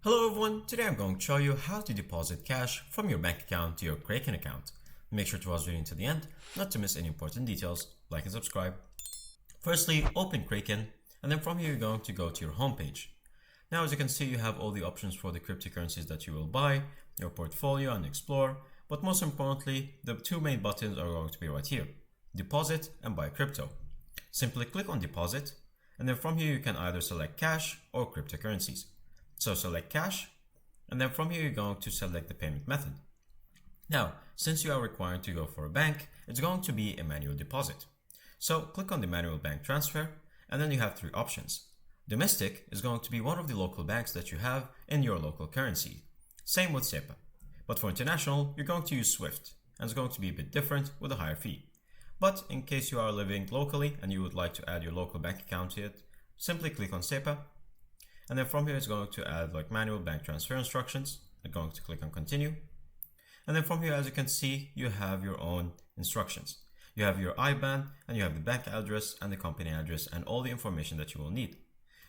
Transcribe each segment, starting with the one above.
Hello everyone, today I'm going to show you how to deposit cash from your bank account to your Kraken account. Make sure to watch the video to the end, not to miss any important details. Like and subscribe. Firstly, open Kraken, and then from here you're going to go to your home page. Now as you can see, you have all the options for the cryptocurrencies that you will buy, your portfolio and explore, but most importantly, the two main buttons are going to be right here, deposit and buy crypto. Simply click on deposit, and then from here you can either select cash or cryptocurrencies. So select cash, and then from here you're going to select the payment method. Now, since you are required to go for a bank, it's going to be a manual deposit. So click on the manual bank transfer, and then you have three options. Domestic is going to be one of the local banks that you have in your local currency. Same with SEPA. But for international, you're going to use SWIFT, and it's going to be a bit different with a higher fee. But in case you are living locally and you would like to add your local bank account to it, simply click on SEPA. And then from here it's going to add like manual bank transfer instructions. I'm going to click on continue. And then from here, as you can see, you have your own instructions. You have your IBAN and you have the bank address and the company address and all the information that you will need.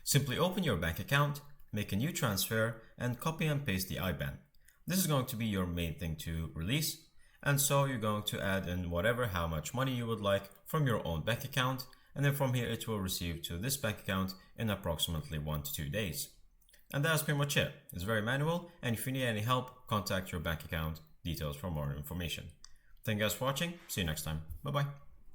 Simply open your bank account, make a new transfer and copy and paste the IBAN. This is going to be your main thing to release. And so you're going to add in how much money you would like from your own bank account. And then from here, it will receive to this bank account in approximately 1 to 2 days. And that's pretty much it. It's very manual, and if you need any help, contact your bank account details for more information. Thank you guys for watching. See you next time. Bye bye.